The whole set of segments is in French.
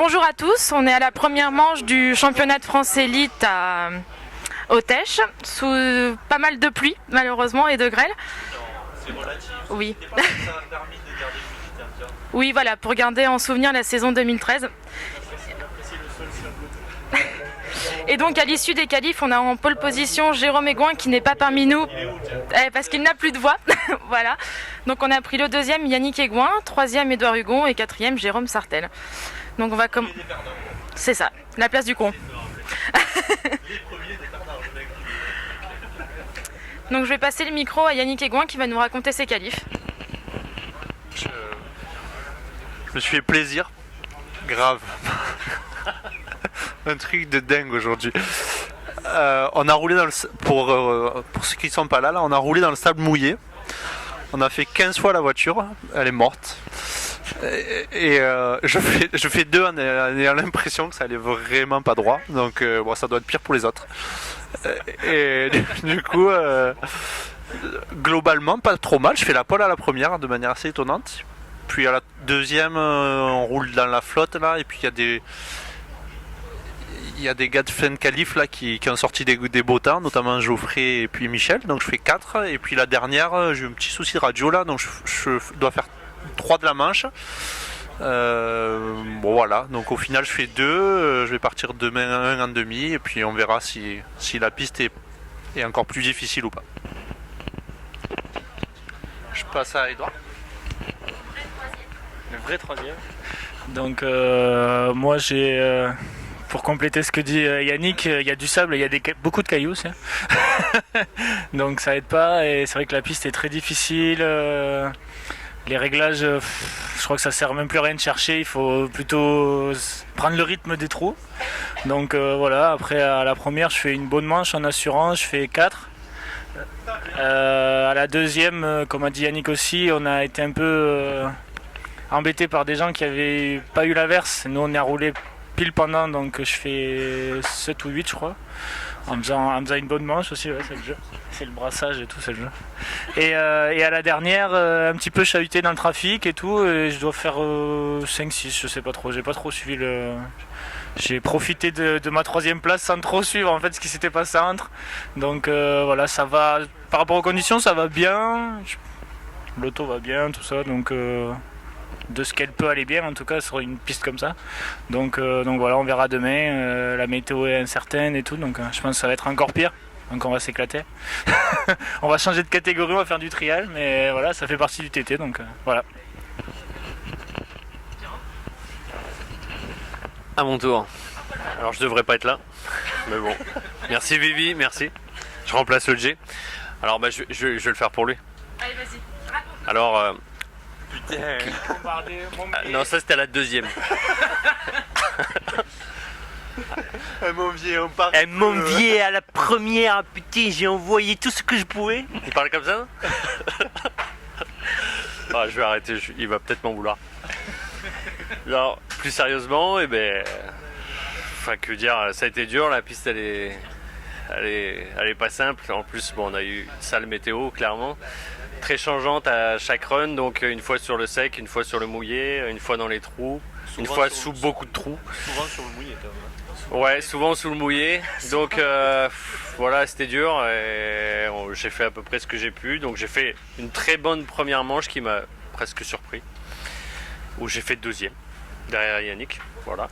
Bonjour à tous, on est à la première manche du championnat de France élite à Autèche, sous pas mal de pluie malheureusement et de grêle. C'est relatif. Oui. Ça a permis de garder le militaire. Oui, voilà, pour garder en souvenir la saison 2013. Et donc à l'issue des qualifs, on a en pole position Jérôme Aigouin qui n'est pas parmi nous parce qu'il n'a plus de voix. Voilà. Donc on a pris le deuxième Yannick Aigouin, troisième Édouard Hugon et quatrième Jérôme Sartel. Donc on va comme c'est ça, la place du con. Donc je vais passer le micro à Yannick Aigouin qui va nous raconter ses qualifs. Je me suis fait plaisir. Grave. Un truc de dingue aujourd'hui. On a roulé dans le pour ceux qui sont pas là, on a roulé dans le sable mouillé. On a fait 15 fois la voiture, elle est morte. Et je fais deux en ayant l'impression que ça allait vraiment pas droit. Donc bon, ça doit être pire pour les autres. Et du coup, globalement, pas trop mal. Je fais la pole à la première de manière assez étonnante. Puis à la deuxième, on roule dans la flotte là. Et puis il y a des gars de fin de qualif là qui ont sorti des beaux temps, notamment Geoffrey et puis Michel. Donc je fais 4. Et puis la dernière, j'ai eu un petit souci de radio là. Donc je dois faire 3 de la manche. Bon voilà, donc au final je fais 2, je vais partir demain 1 en demi et puis on verra si la piste est encore plus difficile ou pas. Je passe à Edouard. Le vrai troisième. Donc moi j'ai, pour compléter ce que dit Yannick, il y a du sable, il y a beaucoup de cailloux aussi. Donc ça aide pas et c'est vrai que la piste est très difficile. Les réglages, je crois que ça sert même plus à rien de chercher, il faut plutôt prendre le rythme des trous. Donc voilà, après à la première je fais une bonne manche en assurance, je fais 4. À la deuxième, comme a dit Yannick aussi, on a été un peu embêté par des gens qui n'avaient pas eu l'averse. Nous on a roulé pile pendant, donc je fais 7 ou 8 je crois. En faisant une bonne manche aussi, ouais, c'est le jeu. C'est le brassage et tout, c'est le jeu. Et à la dernière, un petit peu chahuté dans le trafic et tout, et je dois faire 5-6, je sais pas trop, j'ai pas trop suivi le... J'ai profité de ma troisième place sans trop suivre en fait ce qui s'était passé entre. Donc voilà, ça va, par rapport aux conditions ça va bien, l'auto va bien, tout ça, donc... de ce qu'elle peut aller bien en tout cas sur une piste comme ça, donc voilà, on verra demain. La météo est incertaine et tout, donc je pense que ça va être encore pire, donc on va s'éclater. On va changer de catégorie, on va faire du trial, mais voilà, ça fait partie du TT, donc voilà. À mon tour. Alors je devrais pas être là, mais bon. Merci Vivi, merci. Je remplace le G. Alors bah, je vais le faire pour lui. Allez, vas-y. Alors Putain. non, ça c'était à la deuxième. Elle m'enviait à la première, putain, j'ai envoyé tout ce que je pouvais. Il parle comme ça? Ah, je vais arrêter, il va peut-être m'en vouloir. Alors, plus sérieusement, enfin que dire, ça a été dur, la piste elle est pas simple. En plus, bon, on a eu une sale météo, clairement. Très changeante à chaque run, donc une fois sur le sec, une fois sur le mouillé, une fois dans les trous, une fois sous beaucoup de trous. Souvent sur le mouillé quand même. Ouais, souvent sous le mouillé. Donc voilà, c'était dur et j'ai fait à peu près ce que j'ai pu. Donc j'ai fait une très bonne première manche qui m'a presque surpris, où j'ai fait deuxième derrière Yannick. Voilà.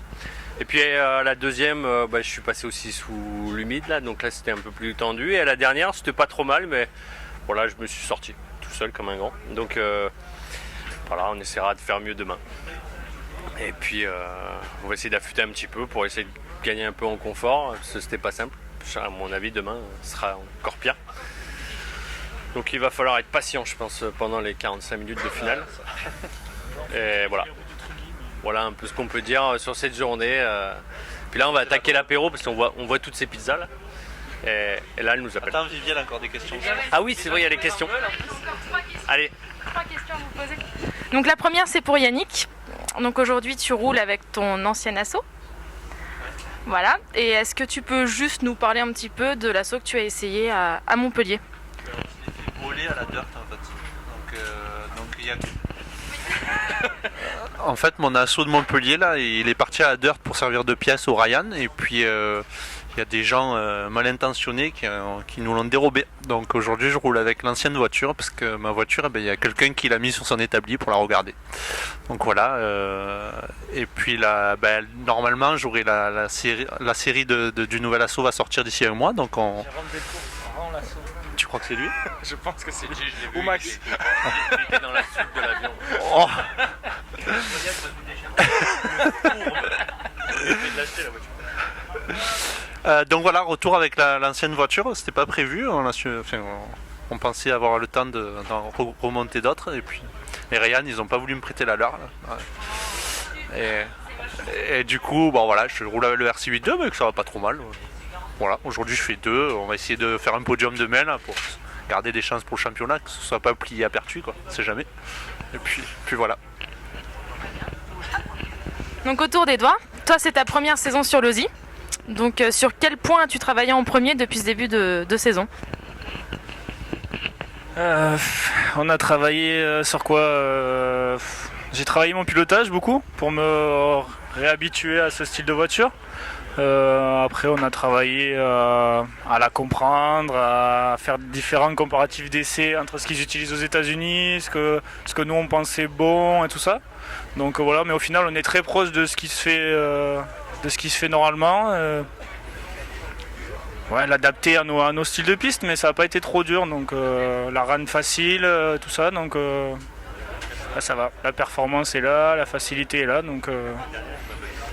Et puis à la deuxième, je suis passé aussi sous l'humide là, donc là c'était un peu plus tendu. Et à la dernière, c'était pas trop mal, mais voilà, je me suis sorti tout seul comme un grand. Donc voilà, on essaiera de faire mieux demain. Et puis on va essayer d'affûter un petit peu pour essayer de gagner un peu en confort, parce que c'était pas simple. À mon avis, demain sera encore pire. Donc il va falloir être patient, je pense, pendant les 45 minutes de finale. Et voilà. Voilà un peu ce qu'on peut dire sur cette journée. Puis là, on va attaquer l'apéro parce qu'on voit toutes ces pizzas là. Et là, elle nous appelle. Attends, Viviane, encore des questions. Ah oui, c'est vrai, il y a les questions. Allez. 3 questions à vous poser. Donc la première c'est pour Yannick. Donc aujourd'hui tu roules avec ton ancien asso. Voilà. Et est-ce que tu peux juste nous parler un petit peu de l'assaut que tu as essayé à Montpellier? Je l'ai fait voler à la dirt en fait. Donc il y a En fait, mon asso de Montpellier, là, il est parti à Dirt pour servir de pièce au Ryan. Et puis, il y a des gens mal intentionnés qui nous l'ont dérobé. Donc aujourd'hui, je roule avec l'ancienne voiture parce que ma voiture, il y a quelqu'un qui l'a mis sur son établi pour la regarder. Donc voilà. Et puis là, normalement, j'aurai la série du nouvel assaut va sortir d'ici un mois. Donc on... Tu crois que c'est lui? Je pense que c'est lui. Ou Max. Il était dans la soupe de l'avion. Oh. Donc voilà, retour avec l'ancienne voiture, c'était pas prévu, on pensait avoir le temps d'en remonter d'autres, et puis les Ryan ils ont pas voulu me prêter la leur. Et du coup, bon voilà, je roule avec le RC82, mais que ça va pas trop mal. Voilà, aujourd'hui je fais 2, on va essayer de faire un podium demain là, pour garder des chances pour le championnat, que ce soit pas plié à Pertuis, quoi, on sait jamais. Et puis voilà. Donc autour des doigts, toi c'est ta première saison sur l'OSI. Donc sur quel point as-tu travaillé en premier depuis ce début de saison? On a travaillé sur quoi? J'ai travaillé mon pilotage beaucoup pour me réhabituer à ce style de voiture. Après on a travaillé à la comprendre, à faire différents comparatifs d'essais entre ce qu'ils utilisent aux États-Unis, ce que nous on pensait bon et tout ça. Donc voilà, mais au final on est très proche de ce qui se fait normalement. Ouais, l'adapter à nos styles de piste, mais ça n'a pas été trop dur, donc la run facile, tout ça, donc là ça va. La performance est là, la facilité est là, donc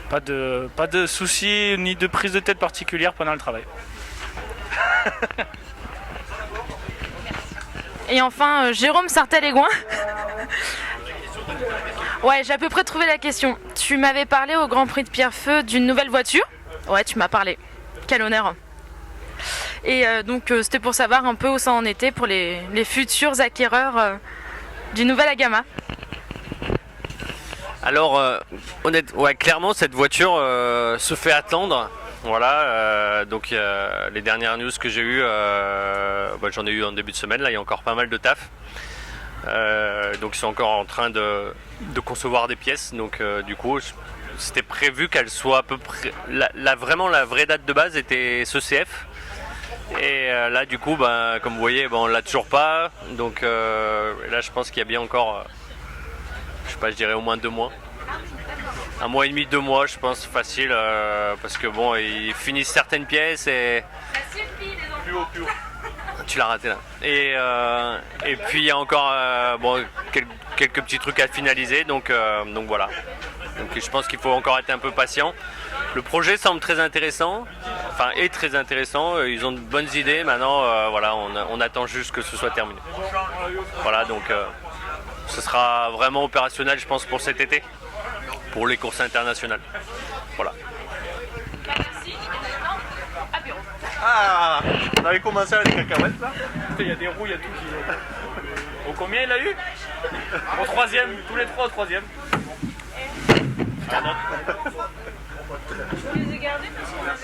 pas de soucis ni de prise de tête particulière pendant le travail. Et enfin, Jérôme Sartel-Aigouin. Ouais, j'ai à peu près trouvé la question. Tu m'avais parlé au Grand Prix de Pierrefeu d'une nouvelle voiture. Ouais, tu m'as parlé. Quel honneur. Et donc, c'était pour savoir un peu où ça en était pour les futurs acquéreurs du nouvel Agama. Alors, clairement, cette voiture se fait attendre. Voilà, donc les dernières news que j'ai eues, j'en ai eu en début de semaine, là il y a encore pas mal de taf. Donc ils sont encore en train de concevoir des pièces, donc du coup c'était prévu qu'elle soit à peu près, vraiment la vraie date de base était ce CF. Et là du coup, comme vous voyez, on l'a toujours pas, donc là je pense qu'il y a bien encore, je dirais au moins 2 mois. 1 mois et demi, 2 mois, je pense, facile, parce que bon, ils finissent certaines pièces et... Plus haut. Tu l'as raté là. Et puis il y a encore quelques petits trucs à finaliser, donc voilà. Donc je pense qu'il faut encore être un peu patient. Le projet semble très intéressant, est très intéressant, ils ont de bonnes idées, maintenant on attend juste que ce soit terminé. Voilà, donc ce sera vraiment opérationnel, je pense, pour cet été. Pour les courses internationales. Voilà. Ah, on avait commencé avec les cacahuètes là. Il y a des roues, il y a tout qui... Au combien il a eu? Au 3e, tous les 3 au 3e. Je les ai gardés parce qu'on a...